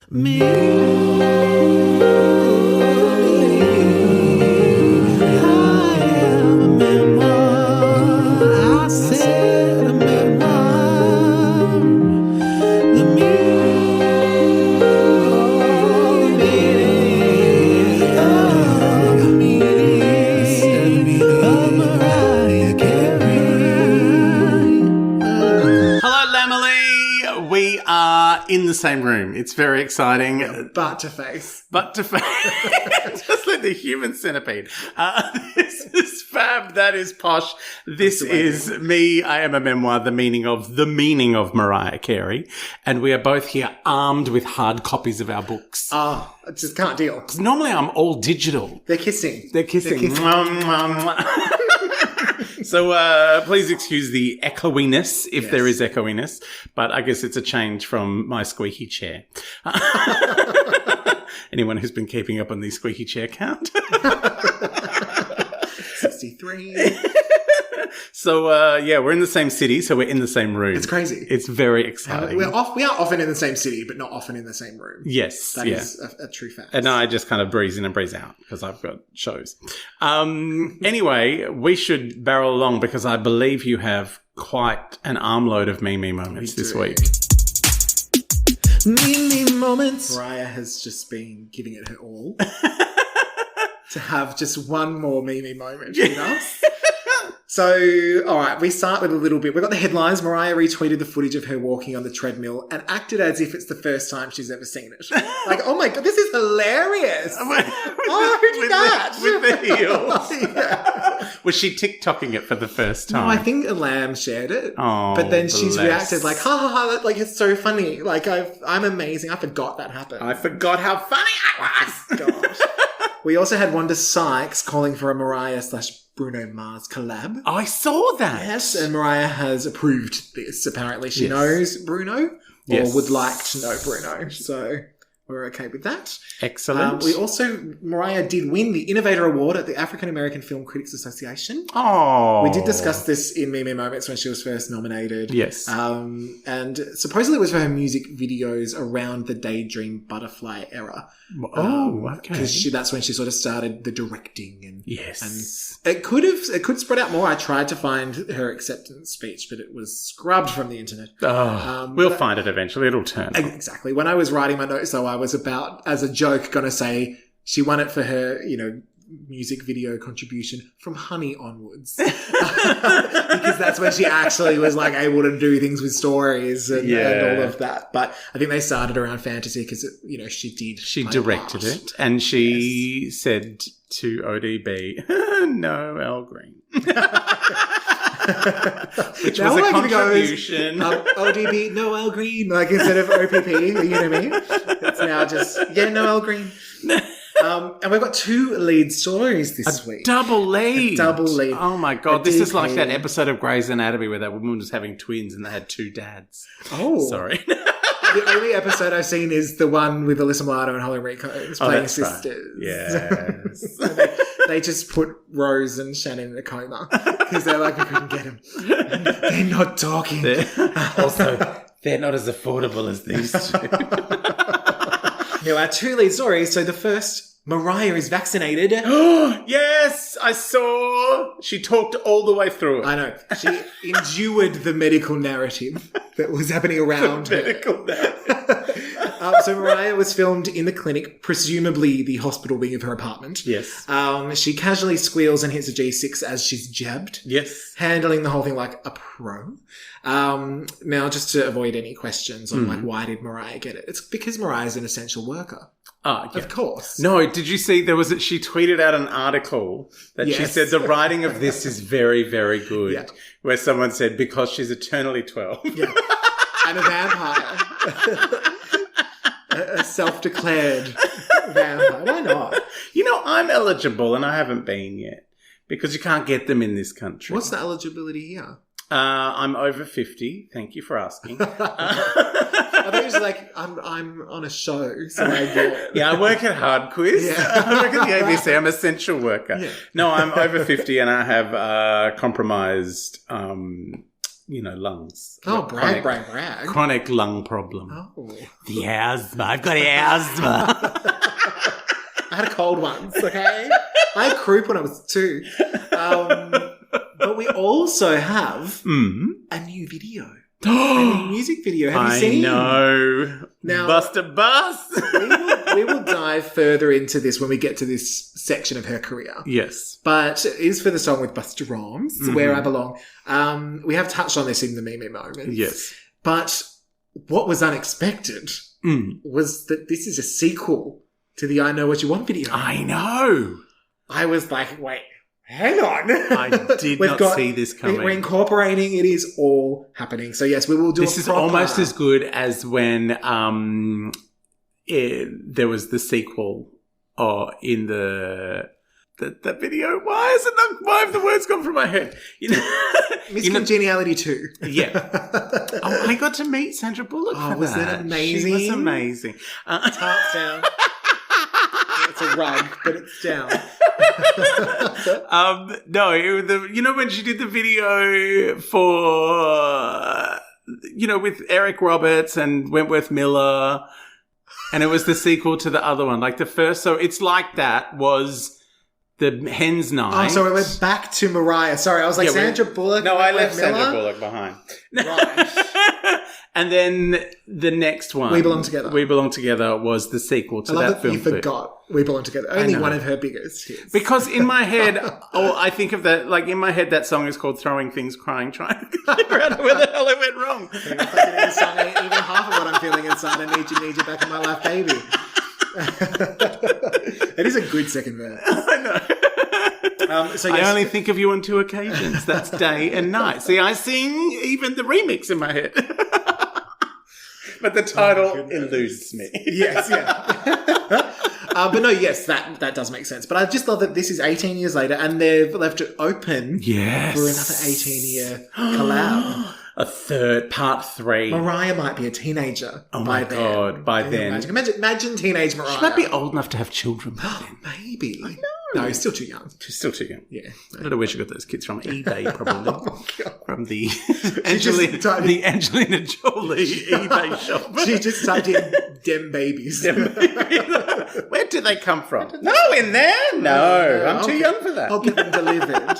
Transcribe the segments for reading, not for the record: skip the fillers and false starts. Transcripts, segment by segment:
Me. I am a memoir. I said a memoir. The meaning of Mariah Carey. Hello, Lamely. We are in the same room. It's very exciting. Butt to face. Just like the human centipede. This is Fab. That is Posh. This is me. I am a memoir, the meaning of Mariah Carey. And we are both here armed with hard copies of our books. Oh, I just can't deal. Because normally I'm all digital. They're kissing. Mwah, mwah, mwah. So please excuse the echoiness, if there is echoiness. But I guess it's a change from my squeaky chair. Anyone who's been keeping up on the squeaky chair count? 63. So, we're in the same city, so we're in the same room. It's crazy. It's very exciting. We are often in the same city, but not often in the same room. Yes. That is a true fact. And I just kind of breeze in and breeze out because I've got shows. Anyway, we should barrel along because I believe you have quite an armload of me moments this week. Me moments. Mariah has just been giving it her all to have just one more me moment with us. So, all right, we start with a little bit. We've got the headlines. Mariah retweeted the footage of her walking on the treadmill and acted as if it's the first time she's ever seen it. Like, oh my God, this is hilarious. Who did that? With the heels. Yeah. Was she TikToking it for the first time? No, I think a lamb shared it. Oh, but then she's reacted like, ha ha ha, like, it's so funny. Like, I'm amazing. I forgot that happened. I forgot how funny I was. Gosh. We also had Wanda Sykes calling for a Mariah/Bruno Mars collab. I saw that. Yes, and Mariah has approved this. Apparently she knows Bruno or would like to know Bruno. So we're okay with that. Excellent. Mariah did win the Innovator Award at the African American Film Critics Association. Oh. We did discuss this in Me Moments when she was first nominated. Yes. And supposedly it was for her music videos around the Daydream Butterfly era. Oh, okay. Because that's when she sort of started the directing and yes, and it could spread out more. I tried to find her acceptance speech, but it was scrubbed from the internet. We'll find it eventually. It'll turn up. Exactly. When I was writing my notes, though, I was about, as a joke, going to say she won it for her, music video contribution from Honey onwards. Because that's when she actually was like able to do things with stories and all of that. But I think they started around Fantasy because, she directed it and she said to ODB, no Al Green. Which was a contribution. ODB, no Al Green, like instead of OPP, you know what I mean? It's now just, no Al Green. And we've got two lead stories this week. Double lead. Oh my God. This is like that episode of Grey's Anatomy where that woman was having twins and they had two dads. Oh. Sorry. The only episode I've seen is the one with Alyssa Milano and Holly Rico playing sisters. Right. Yes. They just put Rose and Shannon in a coma because they're like, we couldn't get them. They're not talking. They're not as affordable as these two. Now, our two lead stories. So the first, Mariah is vaccinated. Yes, I saw. She talked all the way through it. I know. She endured the medical narrative that was happening around her. Medical narrative. So Mariah was filmed in the clinic, presumably the hospital wing of her apartment. Yes. She casually squeals and hits a G6 as she's jabbed. Yes. Handling the whole thing like a pro. Now, just to avoid any questions on like why did Mariah get it? It's because Mariah's an essential worker. Oh, yeah. Of course. No, did you see she tweeted out an article that she said the writing of this is very, very good. Where someone said, because she's eternally 12. Yeah. And a vampire. A self-declared vampire. Why not? I'm eligible and I haven't been yet because you can't get them in this country. What's the eligibility here? I'm over 50. Thank you for asking. I thought it was like, I'm on a show, so I get... Yeah, I work at Hard Quiz. Yeah. I work at the ABC. I'm an essential worker. Yeah. No, I'm over 50 and I have compromised lungs. Oh, brag. Chronic lung problem. Oh. The asthma. I've got asthma. I had a cold once, okay? I had croup when I was 2. But we also have a new video. A new music video. Have you seen? I know. Now, Buster Bus. we will dive further into this when we get to this section of her career. Yes. But it is for the song with Busta Rhymes, Where I Belong. We have touched on this in the Meme moment. Yes. But what was unexpected was that this is a sequel to the I Know What You Want video. I know. I was like, wait, hang on. I did not see this coming. We're incorporating. It is all happening. So, yes, we will do this is almost as good as when there was the sequel in the video. Why have the words gone from my head? Miss Congeniality 2. Yeah. I got to meet Sandra Bullock for was that amazing? She was amazing. Tarts down. It's a rug, but it's down. No, when she did the video for, with Eric Roberts and Wentworth Miller, and it was the sequel to the other one, like the first. So it's like that was the Hen's Night. Oh, so it went back to Mariah. Sorry, I was like, Sandra Bullock. No, I left Miller? Sandra Bullock behind. Right. And then the next one, We Belong Together. We Belong Together was the sequel to that film. You forgot We Belong Together. Only one of her biggest hits. Because in my head, I think of that, like in my head, that song is called Throwing Things, Crying, Trying to figure out where the hell it went wrong. Even half of what I'm feeling inside, I need you back in my life, baby. It is a good second verse. I know. I only think of you on 2 occasions. That's day and night. See, I sing even the remix in my head. But the title eludes me. Yes, yeah. But no, yes, that does make sense. But I just love that this is 18 years later and they've left it open for another 18-year collab. A third, part 3. Mariah might be a teenager by then. God, by then. Imagine teenage Mariah. She might be old enough to have children by then. Maybe. I know. No, she's still too young. She's still too young. Yeah. I don't know where she got those kids from. eBay, probably. From the Angelina Jolie eBay shop. She just typed in dem babies. Where do they come from? No, in there? No, I'm too young for that. I'll get them delivered.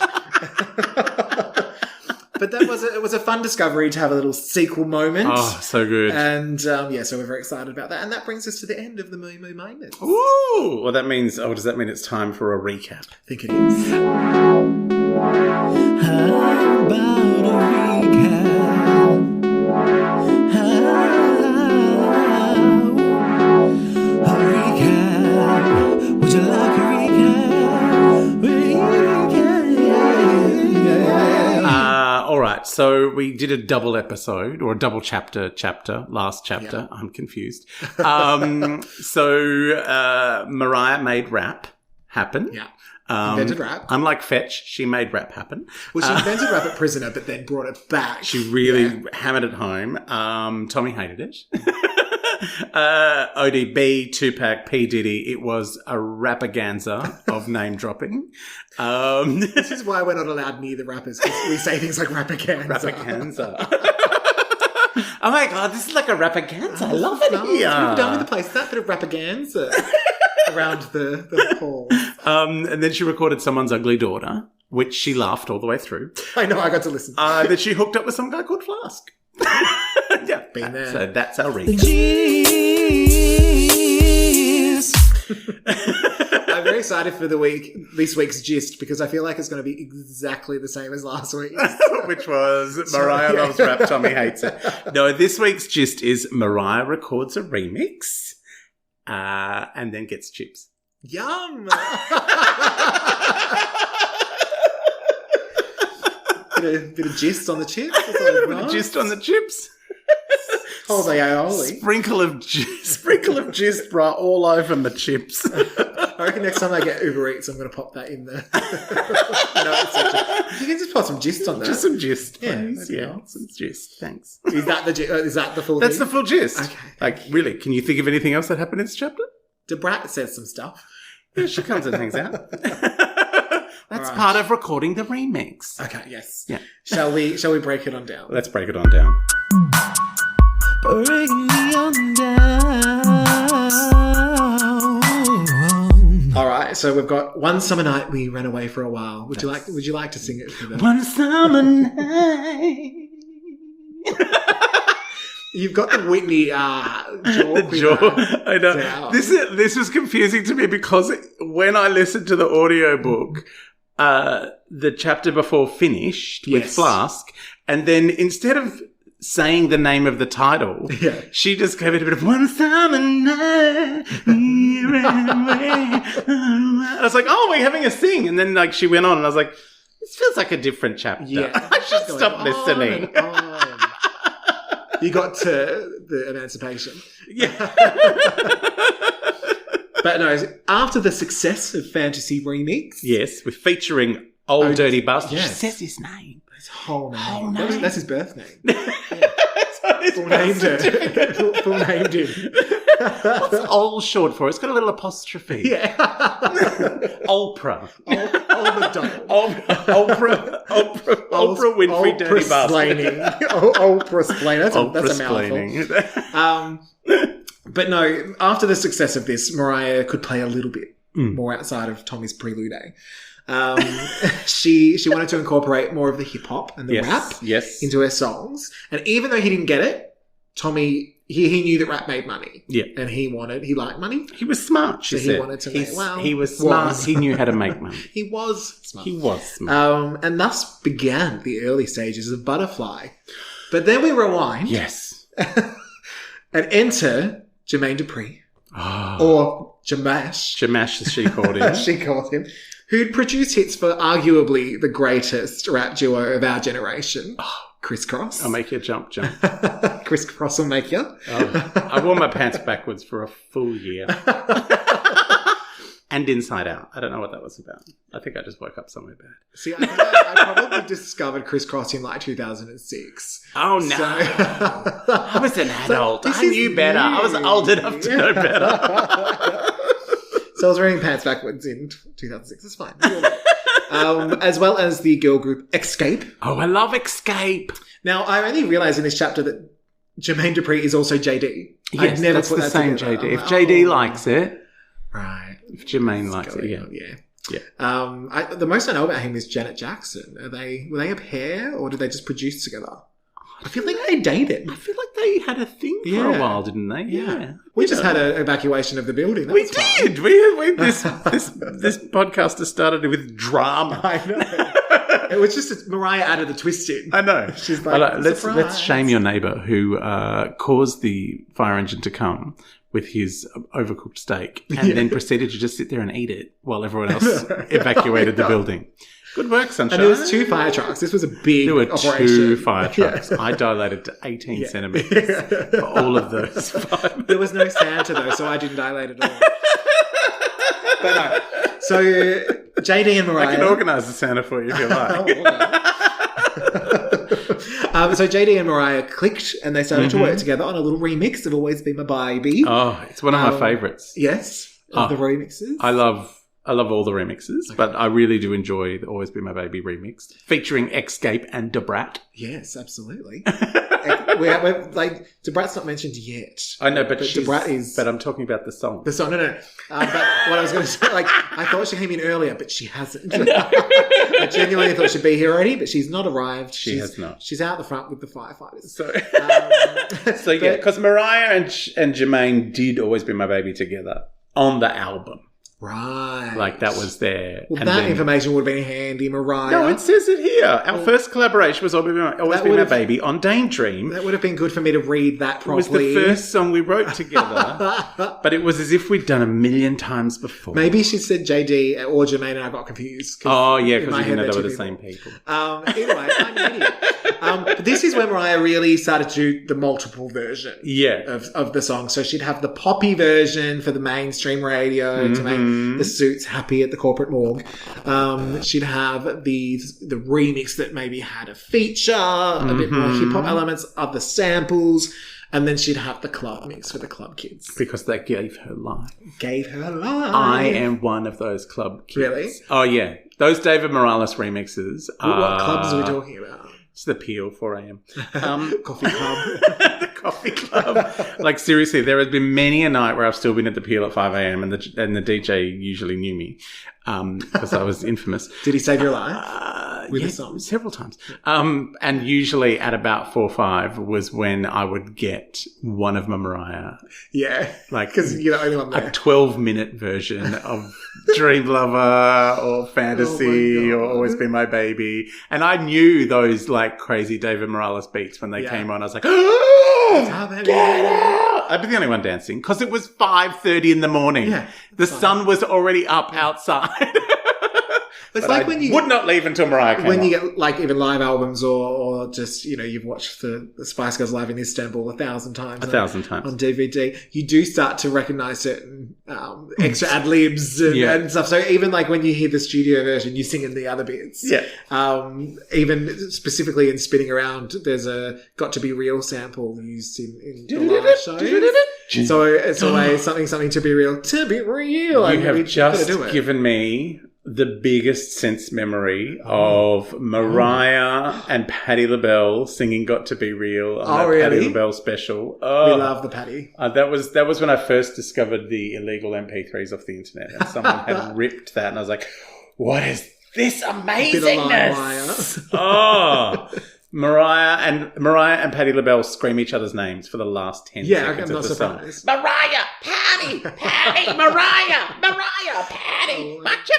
But it was a fun discovery to have a little sequel moment. Oh, so good. And so we're very excited about that. And that brings us to the end of the Moo Moo Moments. Ooh! Well, that means, does that mean it's time for a recap? I think it is. How about a recap? A recap. Would you like a recap? All right, so we did a double episode or a double chapter, last chapter. Yeah. I'm confused. So Mariah made rap happen. Yeah. Invented rap. Unlike Fetch, she made rap happen. Well, she invented rap at Prisoner, but then brought it back. She really hammered it home. Tommy hated it. ODB, Tupac, P. Diddy. It was a rapaganza of name dropping. This is why we're not allowed near the rappers, because we say things like rapaganza. Rapaganza. Oh my God, this is like a rapaganza. I love it here. We've done with the place. That bit of rapaganza around the hall. And then she recorded Someone's Ugly Daughter, which she laughed all the way through. I know, I got to listen. That she hooked up with some guy called Flask. Yeah, been there. So that's our recap. I'm very excited for this week's gist, because I feel like it's going to be exactly the same as last week. Which was Mariah loves rap, Tommy hates it. No, this week's gist is Mariah records a remix and then gets chips. Yum! Bit of gist on the chips. A bit of gist on the chips. Holy aioli. Sprinkle of gist bra all over my chips. I reckon next time I get Uber Eats, I'm going to pop that in there. You can just pop some gist on that. Just some gist, please. Yeah, some gist. Thanks. Is that the full That's thing? the full gist. Okay. Like, really, can you think of anything else that happened in this chapter? Debrat says some stuff. Yeah, she comes and hangs out. That's All right. part of recording the remix. Okay, yes. Yeah. Shall we break it on down? Let's break it on down. Break me on down. All right, so we've got One Summer Night We Ran Away for a While. Would you like to sing it for them? One summer night. You've got the Whitney jaw. The jaw. I know. down. This was confusing to me because when I listened to the audiobook, the chapter before finished with Yes. Flask, and then instead of saying the name of the title, Yeah. she just gave it a bit of One Summer Night. We ran away. I was like, oh, we're having a sing. And then like she went on and I was like, this feels like a different chapter. Yeah. I should Going stop on listening. and on. You got to the Emancipation. Yeah. But no, after the success of Fantasy Remix, Yes, we're featuring Old Dirty Bastard. yes. She says his name. his whole name. Whole name. That's his birth name. So his Full birth named certificate. it. Full named him. What's old short for? It's got a little apostrophe. Yeah. Ulpra. Old McDonald. Oprah Winfrey Dirty Bastard. Oprah splaining. That's a mouthful. But no, after the success of this, Mariah could play a little bit more outside of Tommy's Prelude. She wanted to incorporate more of the hip hop and the rap into her songs. And even though he didn't get it, Tommy, he knew that rap made money. Yeah. And he liked money. He was smart, she said. He wanted to make, he was smart. He knew how to make money. He was smart. He was smart. And thus began the early stages of Butterfly. But then we rewind. Yes. And enter Jermaine Dupri. Oh. Or Jamash. Jamash, as she called him. She called him. Who'd produced hits for arguably the greatest rap duo of our generation. Criss Cross. I'll make you jump. Criss Cross will make you. Oh, I wore my pants backwards for a full year. And Inside Out. I don't know what that was about. I think I just woke up somewhere bad. See, I probably discovered Criss Cross in like 2006. Oh, no. I was an adult. I knew better. I was old enough to know better. So I was wearing pants backwards in 2006. It's fine. As well as the girl group Escape. Oh, I love Escape. Now, I only realised in this chapter that Jermaine Dupri is also JD. Yes, I'd never that's put the that same together. JD. If I'm JD likes it, right. if Jermaine likes it, Yeah. The most I know about him is Janet Jackson. Were they a pair or did they just produce together? I feel like they dated. I feel like they had a thing for a while, didn't they? Yeah. We just had an evacuation of the building. That We was fun. did. This podcast has started with drama. I know. It was just Mariah added the twist in. I know. She's like, let's shame your neighbour who caused the fire engine to come with his overcooked steak and then proceeded to just sit there and eat it while everyone else evacuated the buildling. Good work, Sunshine. And there was 2 fire trucks. This was a big There were operation. 2 fire trucks. Yeah. I dilated to 18 centimetres for all of those 5. There was no Santa though, so I didn't dilate at all. But no. So JD and Mariah. I can organise the Santa for you if you like. So JD and Mariah clicked and they started to work together on a little remix of Always Be My Baby. Oh, it's one of my favourites. Yes, of the remixes. I love all the remixes, but I really do enjoy the Always Be My Baby remix featuring Escape and Debrat. Yes, absolutely. we're like, Debrat's not mentioned yet. I know, but Debrat is. But I'm talking about the song. The song, no. But what I was going to say, like, I thought she came in earlier, but she hasn't. I genuinely thought she'd be here already, but she's not arrived. She has not. She's out the front with the firefighters. So yeah, because Mariah and Jermaine did Always Be My Baby together on the album. Right. Like that was there. Well, that information would have been handy, Mariah. No, it says it here. Our first collaboration was Always Be My Baby on Daydream. That would have been good for me to read that properly. It was the first song we wrote together. But it was as if we'd done a million times before. Maybe she said JD or Jermaine and I got confused. Oh, yeah, because you didn't know they were the same people. Anyway, I'm an idiot. But this is when Mariah really started to do the multiple version of the song. So she'd have the poppy version for the mainstream radio to make the suits happy at the corporate morgue. She'd have the remix that maybe had a feature, a bit more hip hop elements of the samples. And then she'd have the club mix for the club kids. Because they gave her life. Gave her life. I am one of those club kids. Really? Oh, yeah. Those David Morales remixes are... What clubs are we talking about? It's the Peel, 4 a.m. Coffee club. The coffee club. Like, seriously, there has been many a night where I've still been at the Peel at 5 a.m. and the DJ usually knew me because I was infamous. Did he save your life? With a song? Several times. And usually at about 4 or 5 was when I would get one of my Mariah. Yeah. Like, because you're the only one there. A 12-minute version of Dream Lover or Fantasy or Always Be My Baby. And I knew those like crazy David Morales beats when they came on. I was like, oh, get out! I'd be the only one dancing because it was 5:30 in the morning. Yeah, the sun was already up outside. It's like when you would not leave until Mariah came when you on. get like even live albums or just you've watched the Spice Girls live in Istanbul 1,000 times on DVD, you do start to recognize certain extra ad libs and stuff. So even like when you hear the studio version, you sing in the other bits. Even specifically in Spinning Around, there's a Got to Be Real sample used in the live shows. So it's always something to be real. To be real. You have just given me the biggest sense memory of Mariah and Patti LaBelle singing "Got to Be Real" on that Patti LaBelle special. Oh, we love the Patti. That was when I first discovered the illegal MP3s off the internet, and someone had ripped that, and I was like, "What is this amazingness?" Oh. Mariah and Patti LaBelle scream each other's names for the last 10 seconds of the song. Mariah, Patti, Mariah, Patti, what you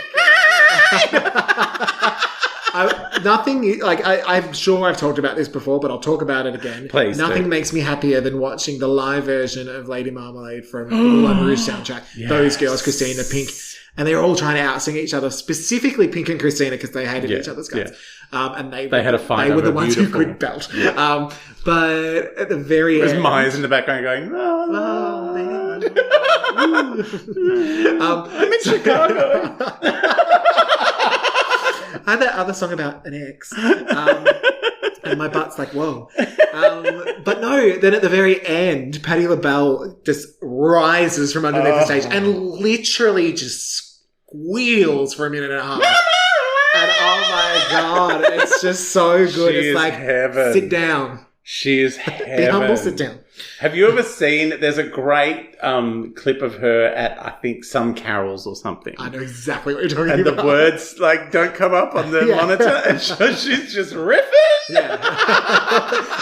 I'm sure I've talked about this before, but I'll talk about it again. Please. Nothing makes me happier than watching the live version of Lady Marmalade from the Moulin Rouge soundtrack. Yes. Those girls, Christina, Pink, and they were all trying to out-sing each other, specifically Pink and Christina, because they hated each other's guts. And they had a fight. They were the ones who could belt. Yeah. But at the very end, there's Maya's in the background going, I'm in Chicago. I had that other song about an ex. And my butt's like, whoa. But no, then at the very end, Patti LaBelle just rises from underneath the stage and literally just squeals for a minute and a half. And oh my God, it's just so good. It's like, heaven. Sit down. She is heaven. Be humble, sit down. Have you ever seen, there's a great clip of her at, I think, some carols or something. I know exactly what you're talking about. And the words, like, don't come up on the monitor. And she's just riffing. Yeah.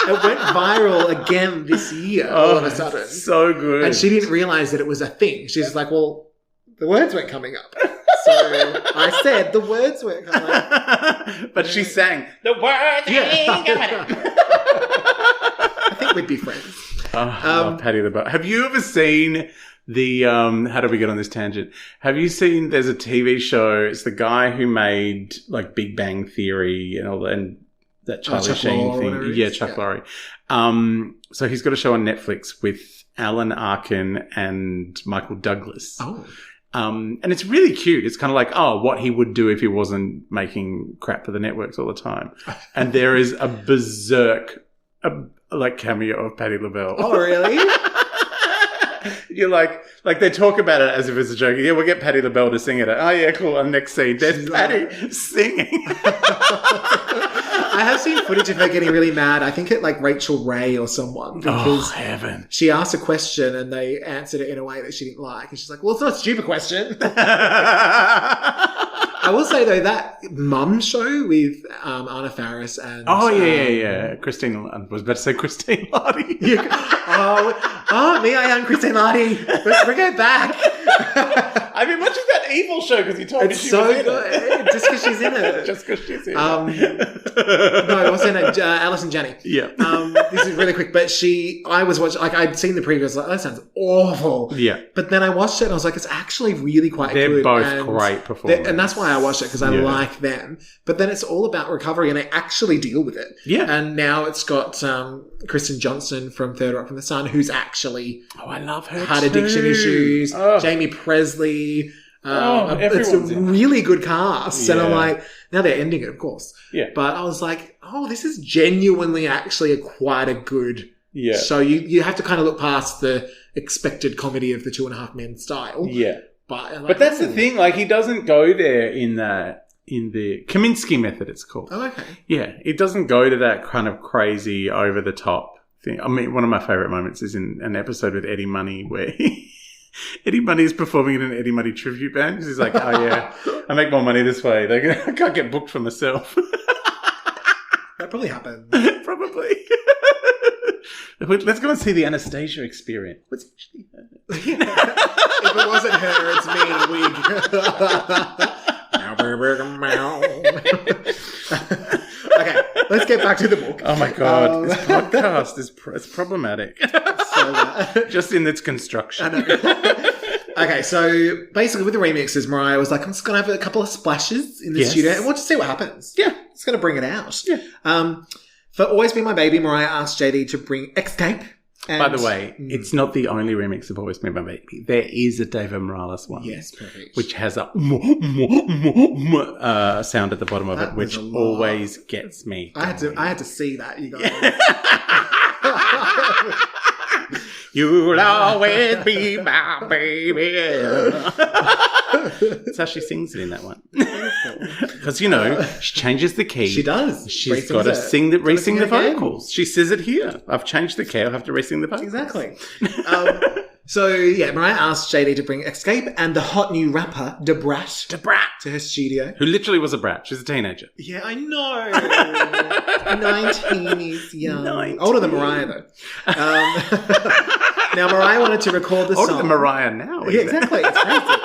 It went viral again this year, all of a sudden. So good. And she didn't realize that it was a thing. She's like, well, the words weren't coming up. So I said the words weren't coming up. But she sang, the words ain't coming up. I think we'd be friends. Oh, I love Patti LaBelle. Have you ever seen the, how do we get on this tangent? Have you seen, there's a TV show, it's the guy who made like Big Bang Theory and all that, and that Charlie Sheen thing. Yeah, Chuck Lorre. So he's got a show on Netflix with Alan Arkin and Michael Douglas. Oh. And it's really cute. It's kind of like, what he would do if he wasn't making crap for the networks all the time. And there is a berserk, cameo of Patti LaBelle. Oh, really? You're like they talk about it as if it's a joke. Yeah, we'll get Patti LaBelle to sing it. Oh, yeah, cool. On next scene, there's Patti singing. I have seen footage of her getting really mad. I think at like Rachel Ray or someone. Because heaven. She asked a question and they answered it in a way that she didn't like. And she's like, well, it's not a stupid question. I will say, though, that Mum show with Anna Faris and... Christine... I was about to say Christine Lottie. Me, I am Christine Lottie. Let's bring her back. I've been watching that Evil show because you told me she was in it. Just because she's in it. Just because she's in it. No, what's her name? Alison Janney. Yeah. This is really quick, but I was watching, I'd seen the preview, I was like, that sounds awful. Yeah. But then I watched it and I was like, it's actually really quite good. They're both great performances. And that's why I watched it, because I like them. But then it's all about recovery and they actually deal with it. Yeah. And now it's got Kristen Johnson from Third Rock from the Sun, who's actually I love her had addiction issues. Jamie Presley. It's a really good cast. And I'm like, now they're ending it, of course. Yeah. But I was like, this is genuinely actually quite a good Yeah. So you have to kind of look past the expected comedy of the 2.5 Men style. Yeah. But that's the thing. Like, he doesn't go there in the Kaminsky method, it's called. Oh, okay. Yeah. It doesn't go to that kind of crazy, over-the-top thing. I mean, one of my favourite moments is in an episode with Eddie Money where Eddie Money is performing in an Eddie Money tribute band. He's like, oh, yeah, I make more money this way. I can't get booked for myself. That probably happened. Probably. Let's go and see the Anastasia Experience. What's actually her? If it wasn't her, it's me in a wig. Okay, let's get back to the book. Oh my God, this podcast is it's problematic. So, just in its construction. I know. Okay, so basically with the remixes, Mariah was like, I'm just going to have a couple of splashes in the studio and we'll just see what happens. Yeah. It's going to bring it out. Yeah. For Always Be My Baby, Mariah asked JD to bring Escape. And, by the way, it's not the only remix of Always Be My Baby. There is a David Morales one. Yes, perfect. Which has a sound at the bottom of it, which always gets me going. I had to see that, you guys. You'll always be my baby. That's how she sings it in that one. Because, she changes the key. She does. She's got to re-sing the vocals. She says it here. I've changed the key. I'll have to re-sing the vocals. Exactly. Mariah asked JD to bring Escape and the hot new rapper, Debrat, to her studio. Who literally was a brat. She's a teenager. Yeah, I know. 19 is young. 19. Older than Mariah, though. Now, Mariah wanted to record the song. Older than Mariah now. Yeah, exactly. It's crazy.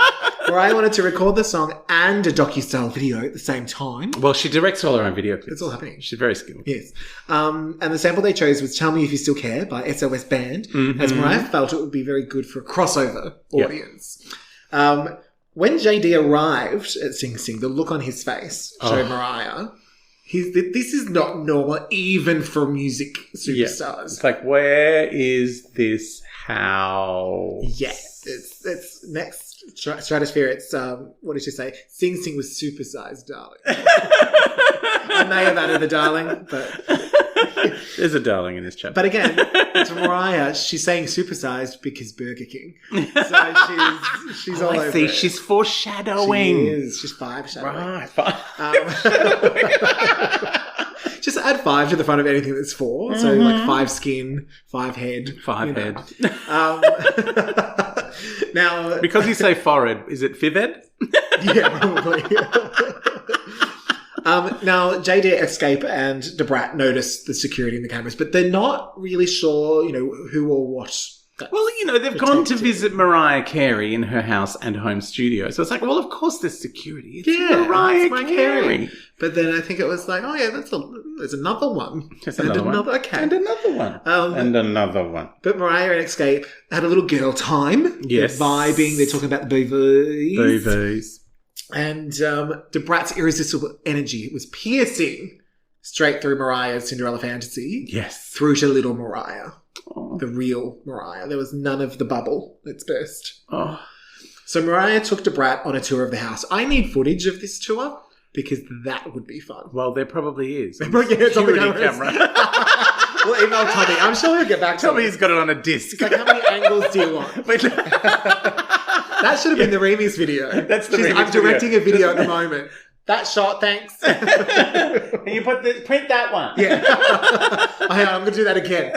Mariah wanted to record the song and a docu-style video at the same time. Well, she directs all her own video clips. It's all happening. She's very skilled. Yes. And the sample they chose was Tell Me If You Still Care by SOS Band, as Mariah felt it would be very good for a crossover audience. Yep. When JD arrived at Sing Sing, the look on his face showed Mariah. This is not normal, even for music superstars. Yeah. It's like, where is this house? Yes. It's next stratosphere. It's, what did she say? Sing Sing was supersized, darling. I may have added the darling, but... There's a darling in this chapter. But again, to Mariah, she's saying supersized because Burger King. So she's all over I see. it. She's foreshadowing. She is. She's 5 shadowing. Right, 5. Just add 5 to the front of anything that's 4. So like 5 skin, 5 head. 5 head. Now... Because you say forehead, is it fived? Yeah, probably. Now, JD, Escape, and Debrat notice the security in the cameras, but they're not really sure, who or what. Well, they've gone to visit Mariah Carey in her house and home studio. So it's like, well, of course there's security. It's Mariah Carey. But then I think it was like, oh yeah, there's another one. There's another one. Okay. And another one. And another one. But Mariah and Escape had a little girl time. Yes. They're vibing. They're talking about the BVs. BVs. And Debrat's irresistible energy was piercing straight through Mariah's Cinderella fantasy. Yes. Through to little Mariah. Oh. The real Mariah. There was none of the bubble that's burst. Oh. So Mariah took Debrat on a tour of the house. I need footage of this tour because that would be fun. Well, there probably is. It's on the camera. We'll email Tommy. I'm sure he'll get back to Tommy's got it on a disc. It's like, how many angles do you want? That should have been the remix video. That's the remix video. I'm directing a video at the moment. That shot, thanks. Can you print that one? Yeah. I'm going to do that again.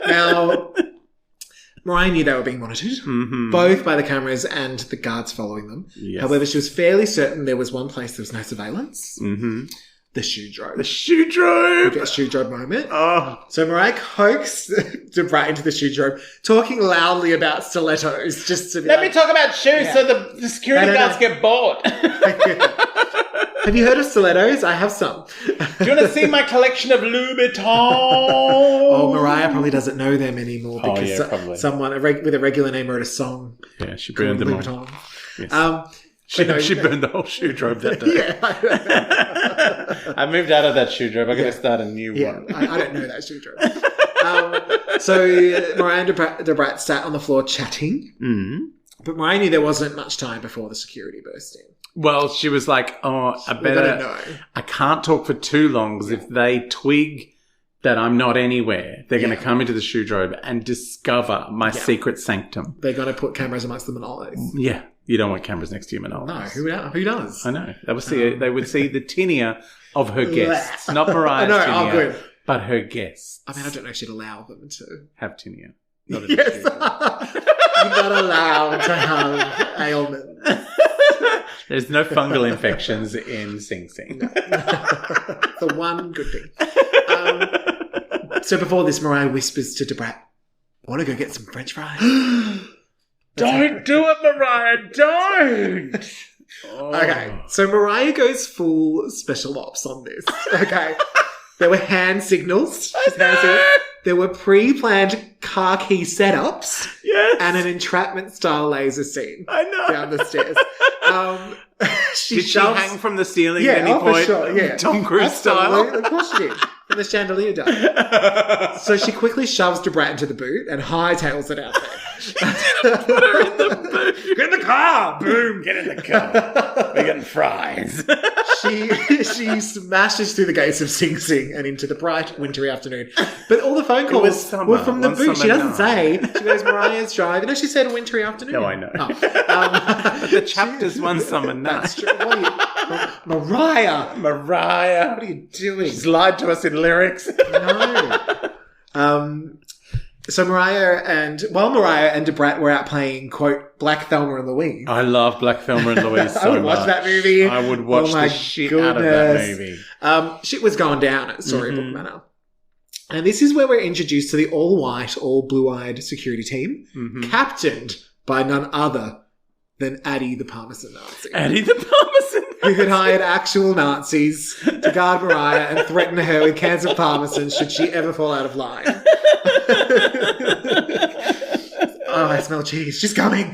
Now, Mariah knew they were being monitored, both by the cameras and the guards following them. Yes. However, she was fairly certain there was one place there was no surveillance. The shoe drove. The shoe drove. We get a shoe drove moment. Oh. So Mariah coaxed Debrat into the shoe drove, talking loudly about stilettos. Just to be Let me talk about shoes so the security guards get bored. Have you heard of stilettos? I have some. Do you want to see my collection of Louboutins? Oh, Mariah probably doesn't know them anymore because someone with a regular name wrote a song. Yeah, she burned them all. Yes. She burned the whole shoe drove that day. Yeah. I moved out of that shoe drove. I'm going to start a new one. I don't know that shoe drove. So Mariah and Debrat sat on the floor chatting. But Mariah knew there wasn't much time before the security burst in. Well, she was like, I can't talk for too long because if they twig that I'm not anywhere. They're going to come into the shoedrobe and discover my secret sanctum. They're going to put cameras amongst the Manolos. Yeah. You don't want cameras next to your Manolos. No, who does? I know. They would see the tinea of her guests. Not Mariah's No, tinea, good. but her guests. I mean, I don't know if she'd allow them to. Have tinea. Not in Yes. the shoedrobe. You're not allowed to have ailments. There's no fungal infections in Sing Sing. The one good thing. So before this, Mariah whispers to Debrat, "I want to go get some French fries." Don't do it, Mariah. Don't. Okay, so Mariah goes full special ops on this. Okay. There were hand signals. There were pre-planned car key setups. Yes. And an entrapment-style laser scene. I know. Down the stairs. Did she hang from the ceiling at any for point? sure, yeah. Tom Cruise Absolutely. style? Of course she did. From the chandelier down. So she quickly shoves Debrat into the boot and hightails it out there. Put her in the boot. Get in the car! Boom! Get in the car. We're getting fries. She smashes through the gates of Sing Sing and into the bright wintry afternoon. But all the phone calls was summer, were from the one boot. She summer doesn't say. She goes, Mariah's driving. No, she said wintry afternoon. No, I know. Oh. The chapter's one summer night. That's true. What are you, Mariah? Mariah. What are you doing? She's lied to us in lyrics. No. So Mariah and Debrat were out playing, quote, Black Thelma and Louise. I love Black Thelma and Louise so I would watch much. that movie. I would watch my the shit out of that movie. Shit was going down at Storybook Manor. And this is where we're introduced to the all-white, all blue-eyed security team, captained by none other than Addie the Parmesan Nazi. Addie the Parmesan Who had hired actual Nazis to guard Mariah and threaten her with cans of Parmesan should she ever fall out of line. Oh, I smell cheese. She's coming.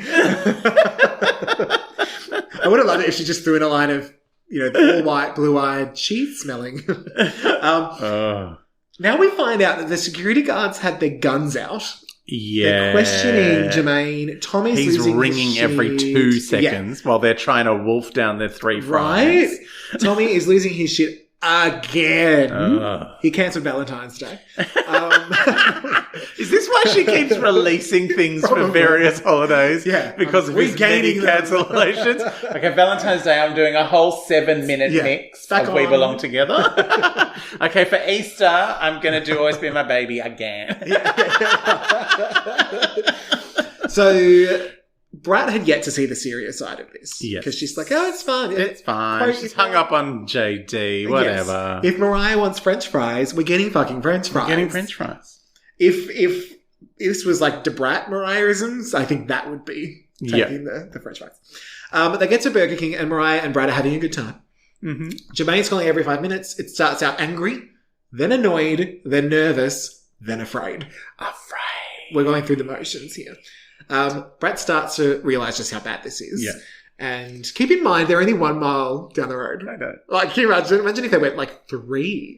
I would have loved it if she just threw in a line of, the all-white, blue-eyed, cheese-smelling. Now we find out that the security guards had their guns out. Yeah. They're questioning Jermaine. Tommy's He's losing ringing his every shit. 2 seconds while they're trying to wolf down their 3 Right? fries. Tommy is losing his shit again. He cancelled Valentine's Day. Is this why she keeps releasing things for various holidays? Yeah. Because of his many regaining them. cancellations? Okay, Valentine's Day, I'm doing a whole 7-minute mix Back of We on. Belong Together. Okay, for Easter, I'm going to do Always Be My Baby again. So Brat had yet to see the serious side of this. Yes. Because she's like, oh, it's fine. It's fine. Quote, She's hung up on JD, whatever. Yes. If Mariah wants French fries, we're getting fucking French fries. Getting French fries. If this was like Debrat Mariahisms, I think that would be taking the French fries. But they get to Burger King and Mariah and Brad are having a good time. Mm-hmm. Jermaine's calling every 5 minutes. It starts out angry, then annoyed, then nervous, then afraid. We're going through the motions here. Brad starts to realise just how bad this is. Yeah. And keep in mind, they're only 1 mile down the road. I know. Like, can you imagine? Imagine if they went like 3.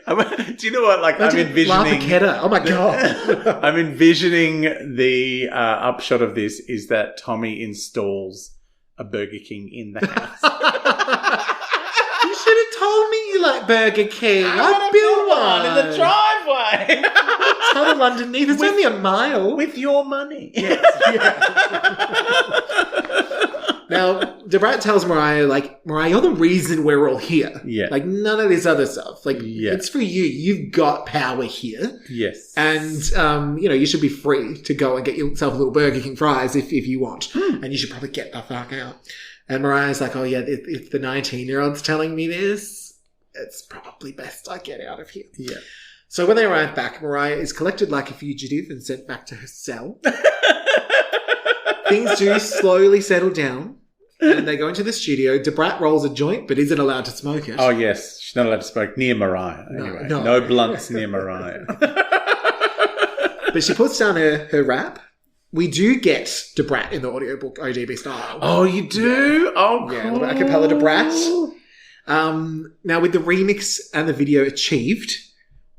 Do you know what? Like, I'm envisioning. La Paqueta. Oh my God. I'm envisioning the upshot of this is that Tommy installs a Burger King in the house. You should have told me you like Burger King. I built one in the driveway. Town of London Neath. It's only a mile. With your money. Yes. Now, Debrat tells Mariah, Mariah, you're the reason we're all here. Yeah. Like, none of this other stuff. Like, Yeah. it's for you. You've got power here. Yes. And, you should be free to go and get yourself a little Burger King fries if you want. And you should probably get the fuck out. And Mariah's like, oh, yeah, if the 19-year-old's telling me this, it's probably best I get out of here. Yeah. So when they arrive back, Mariah is collected like a fugitive and sent back to her cell. Things do slowly settle down. And they go into the studio. Debrat rolls a joint, but isn't allowed to smoke it. Oh, yes. She's not allowed to smoke near Mariah. Anyway, no. No blunts near Mariah. But she puts down her rap. We do get Debrat in the audiobook ODB style. Oh, you do? Yeah. Oh, cool. Yeah, a little bit a cappella Debrat. Now, with the remix and the video achieved,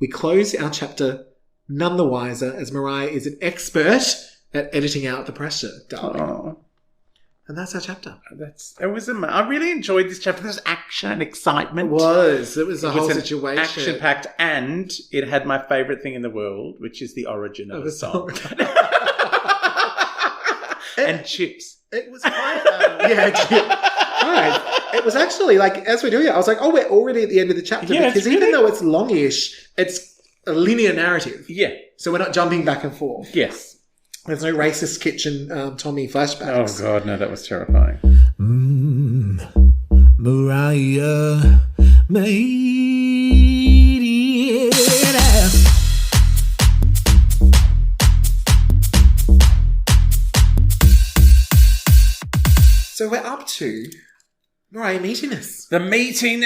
we close our chapter none the wiser as Mariah is an expert at editing out the pressure, darling. Oh. And that's our chapter. I really enjoyed this chapter. There's action and excitement. It was a whole an situation. Action-packed, and it had my favourite thing in the world, which is the origin of the song. And chips. It was quite, right. It was actually like, as we're doing it, I was like, we're already at the end of the chapter because even though it's longish, it's a linear narrative. Yeah. So we're not jumping back and forth. Yes. There's no racist kitchen Tommy flashbacks. Oh, God, no, that was terrifying. Mariah made it. So we're up to Mariah meeting us. The meetiness.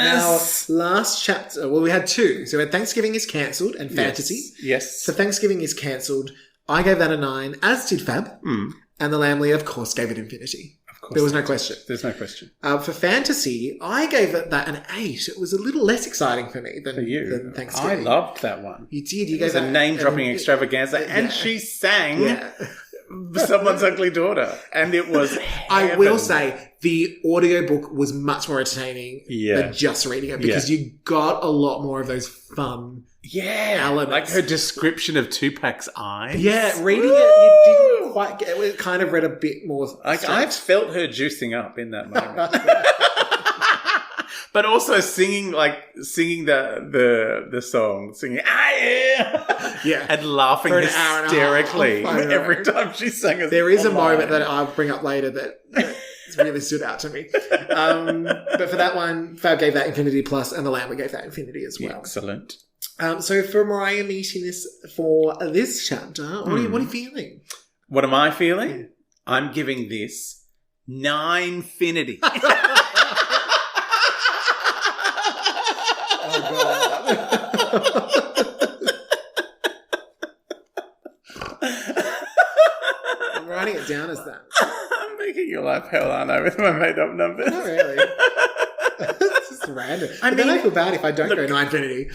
Now, last chapter, we had two. So we had Thanksgiving is cancelled and Fantasy. Yes. So Thanksgiving is cancelled. I gave that a 9, as did Fab. And the Lamley, of course, gave it Infinity. Of course. There was no question. There's no question. For Fantasy, I gave that an 8. It was a little less exciting for me than Thanksgiving. I loved that one. You did. You It gave was a name-dropping extravaganza, and she sang Someone's Ugly Daughter, and it was I will say, the audiobook was much more entertaining than just reading it because you got a lot more of those fun elements. Like her description of Tupac's eyes. Yeah, reading it, you didn't quite get it. It kind of read a bit more. Like, I felt her juicing up in that moment. But also singing the song, singing and laughing hysterically every time she sang it. There is a moment that I'll bring up later that really stood out to me. But for that one, Fab gave that Infinity Plus, and the Lamb gave that Infinity as well. Excellent. So for Mariah meeting this for this chapter, what are you feeling? What am I feeling? I'm giving this 9-finity. I'm writing it down as that. I'm making your life hell, aren't I, with my made-up numbers? Not really. It's just random. Then I feel bad if I don't go 9-finity.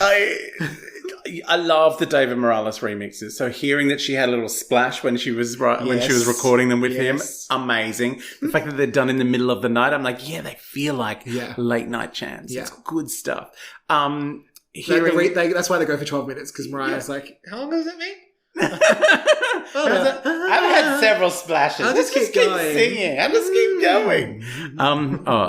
I love the David Morales remixes. So hearing that she had a little splash when she was recording them with him, amazing. The fact that they're done in the middle of the night, I'm like, they feel like late night chants. It's good stuff. That's why they go for 12 minutes, because Mariah's like, how long does that mean? I've had several splashes. I'll just keep going. Singing. I'll just keep going.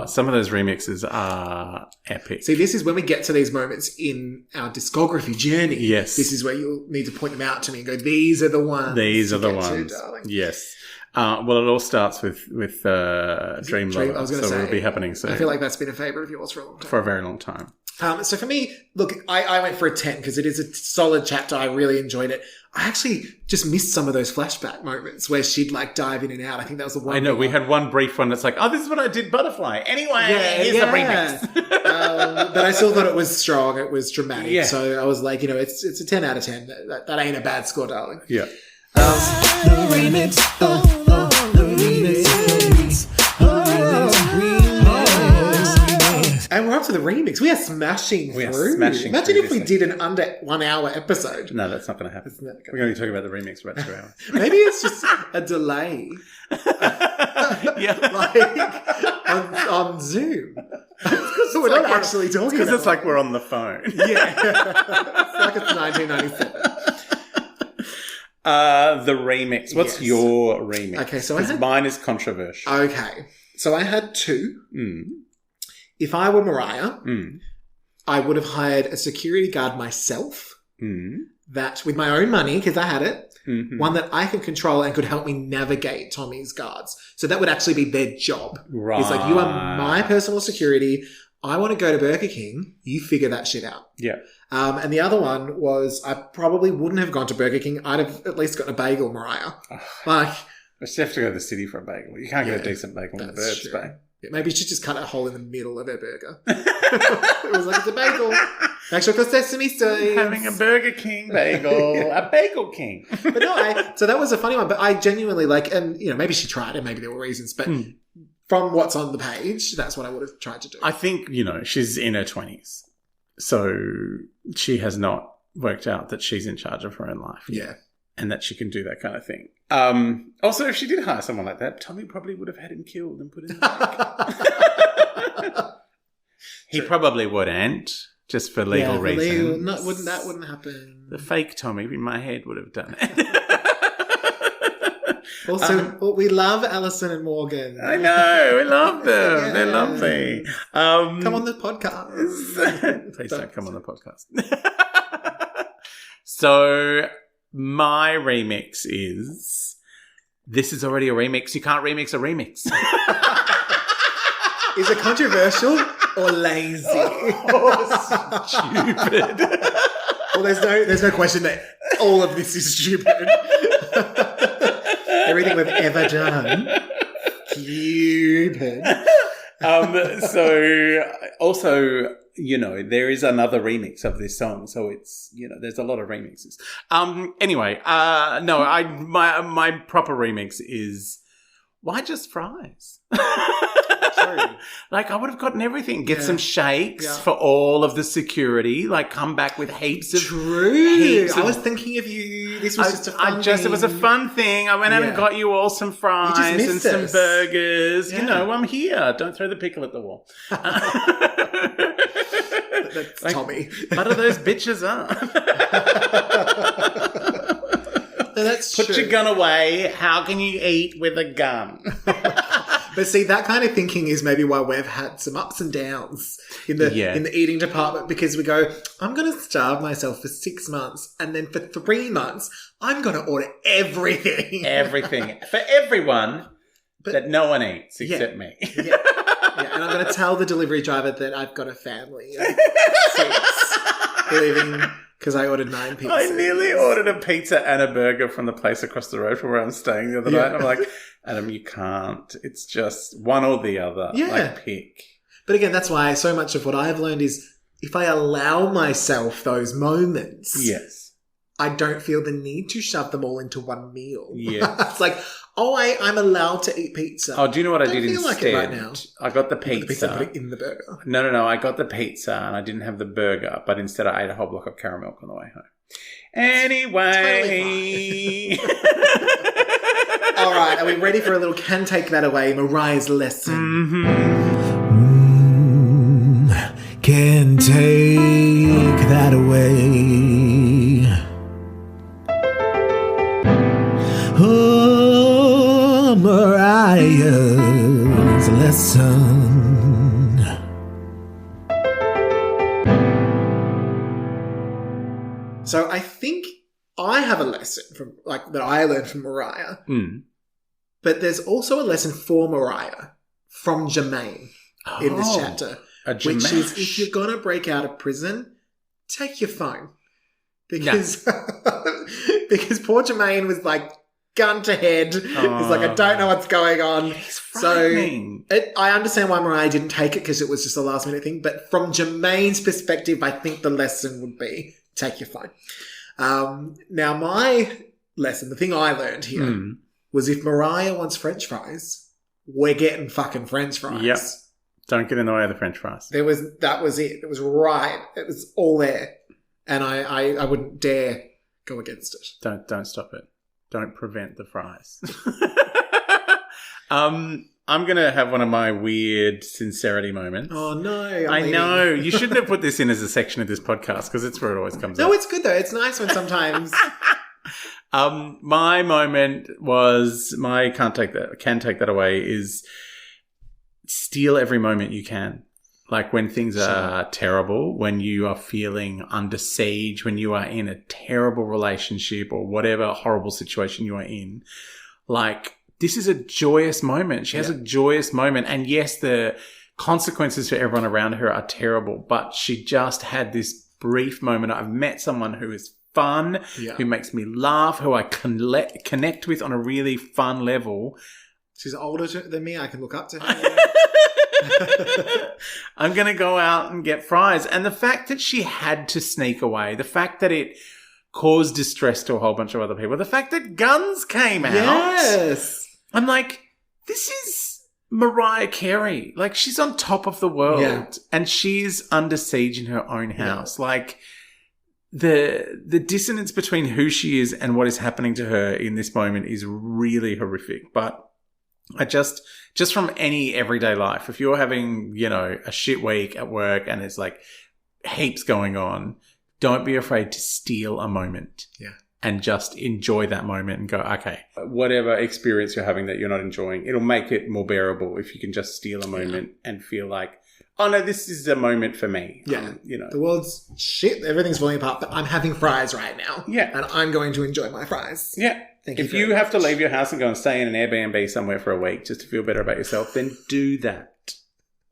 Some of those remixes are epic. See, this is when we get to these moments in our discography journey. Yes. This is where you'll need to point them out to me and go, these are the ones. These are the ones. Yes. Well, it all starts with Dream Lover. I was going to say. It'll be happening soon. I feel like that's been a favourite of yours for a long time. For a very long time. So for me, look, I went for a 10 because it is a solid chapter. I really enjoyed it. I actually just missed some of those flashback moments where she'd like dive in and out. I think that was the one. I know. We had one brief one that's like, this is what I did, Butterfly. Anyway, here's the remix. But I still thought it was strong. It was dramatic. Yeah. So I was like, it's a 10 out of 10. That ain't a bad score, darling. Yeah. The remix. The remix. And we're up to the remix. We are smashing through. Imagine if we did an under 1 hour episode. No, that's not going to happen. We're going to be talking about the remix for about 2 hours. Maybe it's just a delay. On Zoom. So we're not actually talking about it. Because it's like we're on the phone. Yeah. It's like it's 1997. The remix. What's your remix? Okay, so mine is controversial. Okay. So I had 2. If I were Mariah, I would have hired a security guard myself that with my own money, because I had it, one that I could control and could help me navigate Tommy's guards. So that would actually be their job. Right. It's like, you are my personal security. I want to go to Burger King. You figure that shit out. Yeah. And the other one was I probably wouldn't have gone to Burger King. I'd have at least gotten a bagel, Mariah. You have to go to the city for a bagel. You can't get a decent bagel in the Burbs Bay. Yeah, maybe you should just cut a hole in the middle of her burger. It was like, it's a bagel. Make sure it's sesame seeds. Having a Burger King bagel. A Bagel King. But no, so that was a funny one. But I genuinely and maybe she tried and maybe there were reasons. But from what's on the page, that's what I would have tried to do. I think, she's in her 20s. So she has not worked out that she's in charge of her own life. Yeah. And that she can do that kind of thing. Also, if she did hire someone like that, Tommy probably would have had him killed and put in the lake. He probably wouldn't, just for legal reasons. That wouldn't happen. The fake Tommy in my head would have done it. Also, we love Alison and Morgan. I know, we love them. Yeah. They're lovely. Come on the podcast. Please don't come on the podcast. So, my remix is... This is already a remix. You can't remix a remix. Is it controversial or lazy? Stupid. Well, there's no question that all of this is stupid. Everything we've ever done, stupid. So, also, there is another remix of this song. So it's, there's a lot of remixes. Anyway, my proper remix is, why just fries? True. Like, I would have gotten everything. Get Yeah. some shakes Yeah. for all of the security. Like, come back with heaps of... True. I was thinking of you. This was just a fun thing. It was a fun thing. I went out and Yeah. got you all some fries and missed some us. burgers. Yeah. I'm here. Don't throw the pickle at the wall. That's Like, Tommy. Butter those bitches up. No, that's Put true. your gun away. How can you eat with a gun? But see, that kind of thinking is maybe why we've had some ups and downs in the eating department, because we go, I'm going to starve myself for 6 months, and then for 3 months, I'm going to order everything. Everything. For everyone that no one eats except me. Yeah, and I'm going to tell the delivery driver that I've got a family of 6 living because I ordered 9 pizzas. I nearly ordered a pizza and a burger from the place across the road from where I'm staying the other night. I'm like, Adam, you can't. It's just one or the other. Yeah. Like, pick. But again, that's why so much of what I've learned is if I allow myself those moments, Yes. I don't feel the need to shove them all into one meal. Yeah. It's like, I'm allowed to eat pizza. Oh, do you know what I did feel instead? like it right now. I got the Put the pizza, put pizza. it in the burger. No. I got the pizza and I didn't have the burger, but instead I ate a whole block of caramel on the way home. Anyway. All right, are we ready for a little Can Take That Away, Mariah's lesson? Can take that away. Oh, Mariah's lesson. So I think I have a lesson that I learned from Mariah, but there's also a lesson for Mariah from Jermaine in this chapter, which is if you're gonna break out of prison, take your phone because because poor Jermaine was like gun to head. He's like, I don't know what's going on. So I understand why Mariah didn't take it because it was just a last minute thing. But from Jermaine's perspective, I think the lesson would be take your phone. Now, my lesson, the thing I learned here was if Mariah wants French fries, we're getting fucking French fries. Yep. Don't get in the way of the French fries. That was it. It was right. It was all there. And I wouldn't dare go against it. Don't stop it. Don't prevent the fries. I'm going to have one of my weird sincerity moments. Oh, no. I know. You shouldn't have put this in as a section of this podcast because it's where it always comes up. No, it's good though. It's nice when sometimes... My moment was can take that away is steal every moment you can. Like when things are terrible, when you are feeling under siege, when you are in a terrible relationship or whatever horrible situation you are in, like this is a joyous moment. She has a joyous moment. And yes, the consequences for everyone around her are terrible, but she just had this brief moment. I've met someone who is fun, who makes me laugh, who I connect with on a really fun level. She's older than me. I can look up to her. I'm going to go out and get fries. And the fact that she had to sneak away, the fact that it caused distress to a whole bunch of other people, the fact that guns came out. Yes. I'm like, this is Mariah Carey. Like, she's on top of the world and she's under siege in her own house. Like, the dissonance between who she is and what is happening to her in this moment is really horrific. But I just from any everyday life, if you're having, a shit week at work and it's like heaps going on, don't be afraid to steal a moment. Yeah. And just enjoy that moment and go, okay, whatever experience you're having that you're not enjoying, it'll make it more bearable if you can just steal a moment and feel like, oh no, this is a moment for me. Yeah. The world's shit. Everything's falling apart, but I'm having fries right now. Yeah. And I'm going to enjoy my fries. Yeah. If you have to leave your house and go and stay in an Airbnb somewhere for a week just to feel better about yourself, then do that.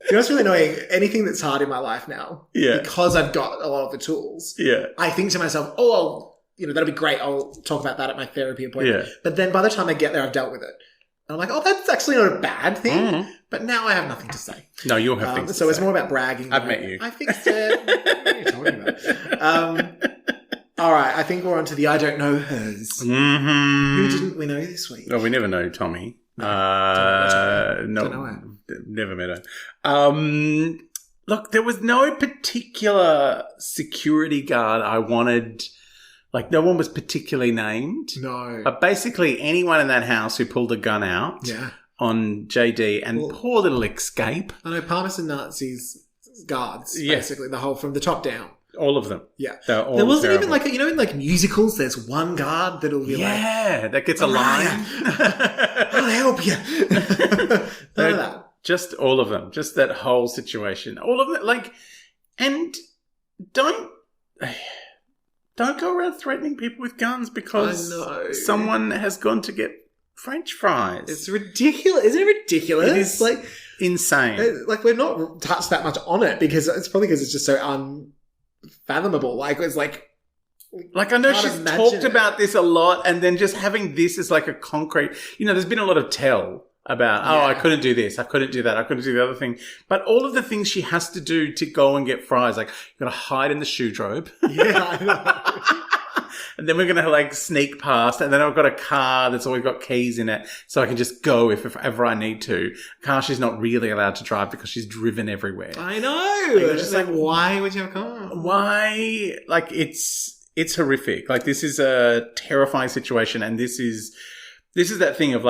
You know what's really annoying? Anything that's hard in my life now, Yeah. because I've got a lot of the tools, Yeah. I think to myself, that'll be great. I'll talk about that at my therapy appointment. Yeah. But then by the time I get there, I've dealt with it. And I'm like, that's actually not a bad thing. But now I have nothing to say. No, you'll have things to So it's say. more about bragging. I've met you. I fixed it. What are you talking about? All right. I think we're on to the I don't know hers. Mm-hmm. Who didn't we know this week? Oh, we never know Tommy. Don't know her. Never met her. Look, there was no particular security guard I wanted. Like, no one was particularly named. No. But basically, anyone in that house who pulled a gun out on JD and poor little Escape. I know Parmesan Nazis guards, basically, the whole from the top down. All of them. Yeah. They're all there wasn't terrible. even in like musicals, there's one guard that'll be that gets a line. I'll help you. None of that. Just all of them. Just that whole situation. All of it. And don't go around threatening people with guns because someone has gone to get French fries. It's ridiculous. Isn't it ridiculous? It is insane. We've not touched that much on it because it's probably because it's just so unfathomable. I know she's talked about this a lot, and then just having this as like a concrete, there's been a lot of tell about, I couldn't do this, I couldn't do that, I couldn't do the other thing. But all of the things she has to do to go and get fries, like, you've got to hide in the shoe drobe. Yeah, I know. And then we're going to sneak past, and then I've got a car that's always got keys in it, so I can just go if ever I need to. A car she's not really allowed to drive because she's driven everywhere. I know. It's just why would you have a car? Why? It's horrific. This is a terrifying situation, and this is that thing of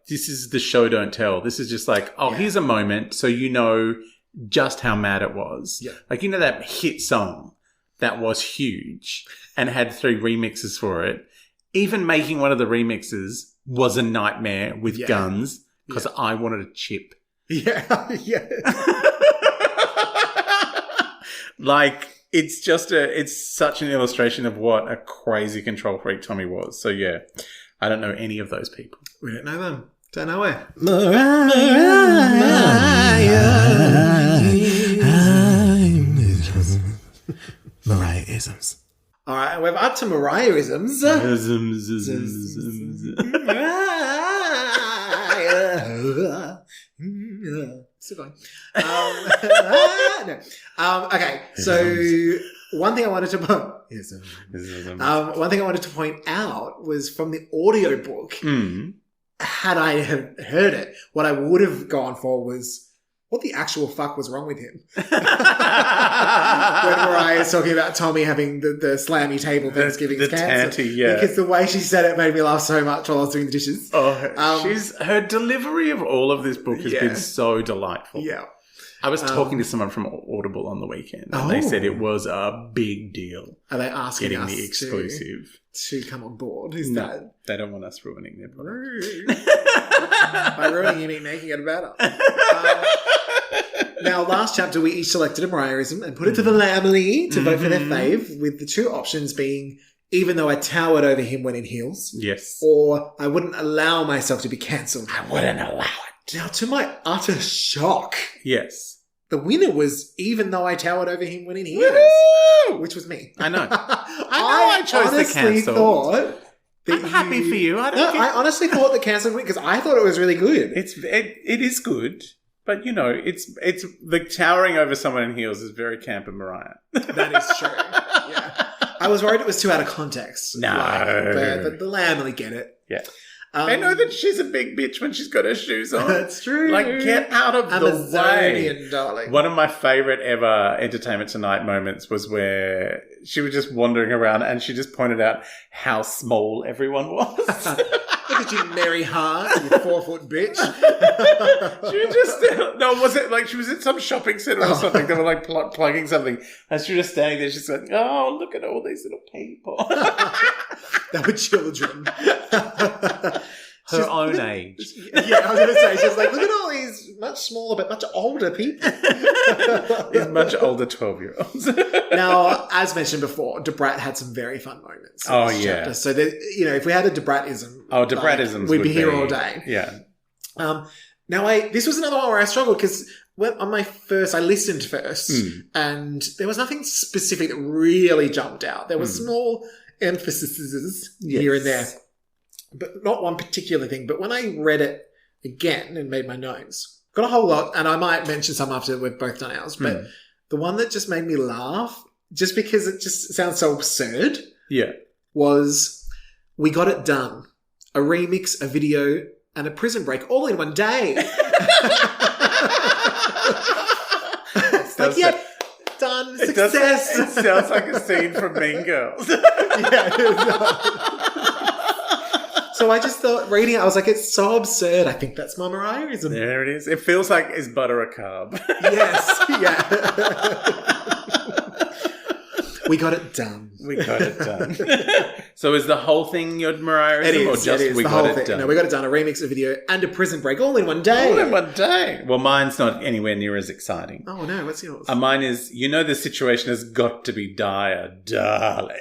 this is the show don't tell. This is just here's a moment so just how mad it was. Yeah. That hit song that was huge and had 3 remixes for it. Even making one of the remixes was a nightmare with guns because I wanted a chip. Yeah, yeah. It's such an illustration of what a crazy control freak Tommy was. So yeah, I don't know any of those people. We don't know them. Don't know her. Mariah-isms. All right, we're up to Mariah-isms. Still going. Okay, so one thing I wanted to point out was from the audiobook. Had I heard it, what I would have gone for was what the actual fuck was wrong with him? When Mariah is talking about Tommy having the slammy table Thanksgiving the cancer. tanty, yeah. Because the way she said it made me laugh so much while I was doing the dishes. Her delivery of all of this book has been so delightful. Yeah. I was talking to someone from Audible on the weekend, and they said it was a big deal. Are they asking getting us the exclusive to come on board? No, they don't want us ruining their product. By ruining, you mean making it better. Now, last chapter, we each selected a Mariah-ism and put it to the family to vote for their fave, with the 2 options being, even though I towered over him when in heels. Yes. Or I wouldn't allow myself to be cancelled. I wouldn't allow it. Now, to my utter shock, yes, the winner was even though I towered over him when in heels. Woo! Which was me. I know. I chose the cancelled. Thought I'm happy for you. I honestly thought the cancelled win because I thought it was really good. It is good. But, it's the towering over someone in heels is very camp and Mariah. That is true. Yeah. I was worried it was too out of context. No. But the Lamely get it. Yeah. They know that she's a big bitch when she's got her shoes on. That's true. Like, get out of the way. Amazonian, darling. One of my favourite ever Entertainment Tonight moments was where she was just wandering around and she just pointed out how small everyone was. Look at you, Mary Hart, you 4-foot bitch. She was just, no, was it like she was at some shopping centre or something? They were like plugging something. And she was just standing there. She's like, oh, look at all these little people. They were children. Her own age. Yeah, I was going to say, she's like, look at all these much smaller but much older people. These much older 12-year-olds. Now, as mentioned before, Debrat had some very fun moments. In this chapter. So, if we had a Debratism, Debratisms we'd be here all day. Yeah. Now, this was another one where I struggled because on my first, I listened first, and there was nothing specific that really jumped out. There were small emphases here and there, but not one particular thing. But when I read it again and made my notes, got a whole lot, and I might mention some after we've both done ours, but the one that just made me laugh, just because it just sounds so absurd, was We Got It Done. A remix, a video, and a prison break all in one day. Done. Success. It sounds like a scene from Mean Girls. So I just thought, reading it, I was like, it's so absurd. I think that's my Mariahism. There it is. It feels like, is butter a carb? Yes. Yeah. We got it done. We got it done. So is the whole thing your Mariahism? It is. Or just it is. we the got whole it thing. done? No, we got it done. A remix, a video, and a prison break all in one day. All in one day. Well, mine's not anywhere near as exciting. Oh, no. What's yours? Mine is, the situation has got to be dire, darling.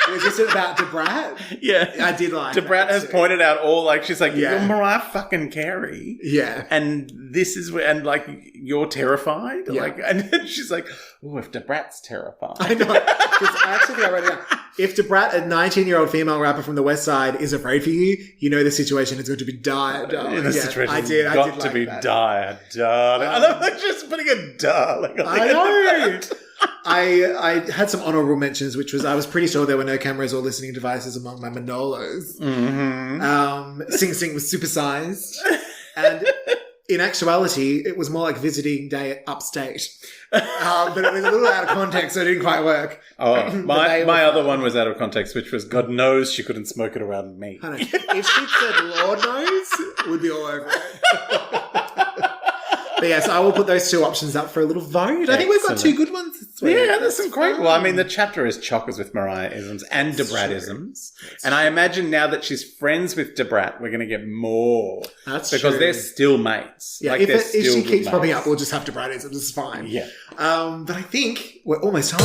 Was this about Debrat? Yeah. I did like Debrat has pointed out she's like, Yeah. you're Mariah fucking Carey. Yeah. And this is where, and like, you're terrified. Yeah. Like, and then she's like, oh, if Debrat's terrified. I know. Because I actually think I wrote it down. If Debrat, a 19-year-old female rapper from the West Side, is afraid for you, you know the situation is going to be dire, darling. The situation I did got to like be that. dire, darling. I love like just putting a darling on I the know. end of that. I had some honourable mentions, which was I was pretty sure there were no cameras or listening devices among my Manolos. Mm-hmm. Sing Sing was supersized. And in actuality, it was more like visiting day upstate. But it was a little out of context, so it didn't quite work. Oh, my other one was out of context, which was God knows she couldn't smoke it around me. I know. If she'd said Lord knows, we'd be all over it. But yes, I will put those two options up for a little vote. I think we've got two good ones this week. Yeah, there's some great. Well, I mean, the chapter is chockers with Mariahisms and Debratisms. And I imagine now that she's friends with Debrat, we're going to get more. That's because true. they're still mates. Yeah, like, if they're she still keeps mates. popping up, we'll just have Debratisms. It's fine. Yeah. But I think we're almost home.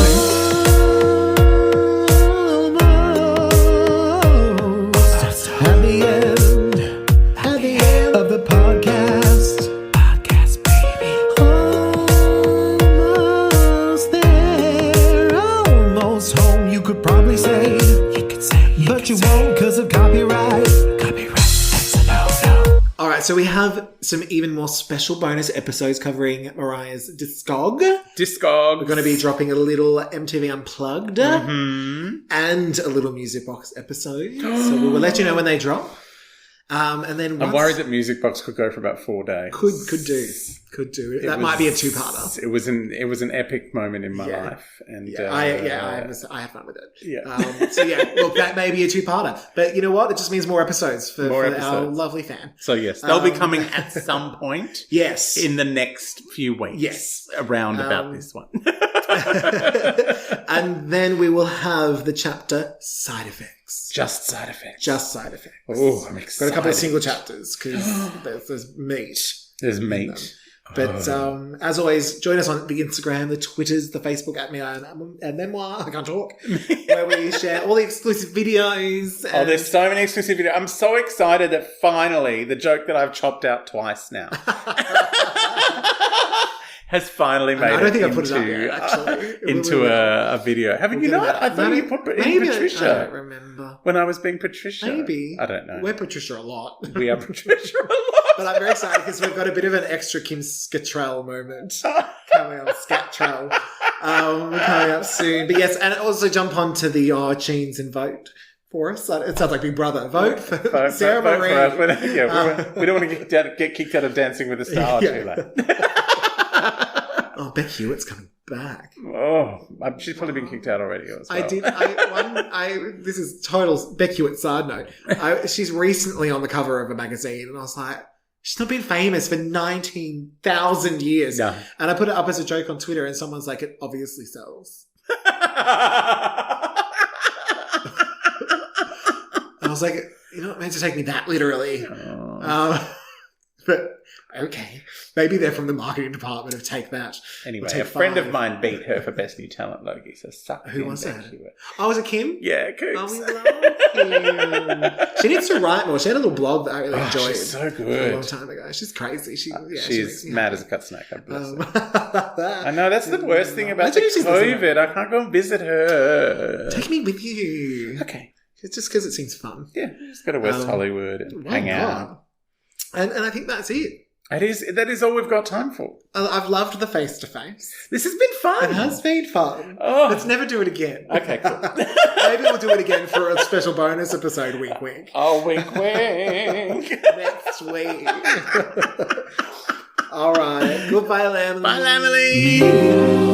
At the end of the podcast, baby. Almost there, almost home. You could probably say, but you won't because of copyright. That's a no. All right, so we have some even more special bonus episodes covering Mariah's Discog. We're going to be dropping a little MTV Unplugged and a little Music Box episode. So we will let you know when they drop. And then I'm worried that Music Box could go for about 4 days. Could do. That might be a two-parter. It was an epic moment in my life, and I have fun with it. Yeah. So look, that may be a two-parter, but you know what? It just means more episodes for our lovely fan. So yes, they'll be coming at some point. Yes, in the next few weeks. Yes, around about this one. And then we will have the chapter Side Effects. Just Side Effects. Oh, I'm excited. Got a couple of single chapters because there's meat. There's meat. But as always, join us on the Instagram, the Twitters, the Facebook at Memoir. I can't talk. Where we share all the exclusive videos. Oh, there's so many exclusive videos. I'm so excited that finally the joke that I've chopped out twice now has finally made I don't think I put it up yet, actually. into a video. Haven't you not? I thought you put in Patricia. I don't remember. When I was being Patricia. Maybe. I don't know. We're Patricia a lot. We are Patricia a lot. But I'm very excited because we've got a bit of an extra Kim Scatrell moment coming on. Coming up soon. But yes, and also jump on to the Tunes and vote for us. It sounds like Big Brother. Vote for Vote Sarah for Marie. us. We don't want to get kicked out of Dancing with the Stars too late. Oh, Beck Hewitt's coming back. Oh, she's probably been kicked out already as well. This is total Beck Hewitt side note. She's recently on the cover of a magazine, and I was like, she's not been famous for 19,000 years. No. And I put it up as a joke on Twitter, and someone's like, it obviously sells. And I was like, you're not meant to take me that literally. But okay, maybe they're from the marketing department of Take That. Anyway, Take a friend Five. of mine beat her for Best New Talent, Logie. So suck. Who in, was Beck that? Hewitt. Oh, was it Kim? Yeah, Oh, Coops. we love Kim. She needs to write more. She had a little blog that I really enjoyed. She's so A good. long time ago. She's crazy. She makes She's me mad happy. as a cut snake. God bless her. I I know, that's the worst thing about the Imagine if she's listening. COVID. I can't go and visit her. Take me with you. Okay. It's just because it seems fun. Yeah, just go to West Hollywood and hang out. And I think that's it. That is all we've got time for. I've loved the face-to-face. This has been fun. It has been fun. Oh. Let's never do it again. Okay, cool. Maybe we'll do it again for a special bonus episode, wink, wink. Oh, wink, wink. Next week. All right. Goodbye, Lamely. Bye, Lamely.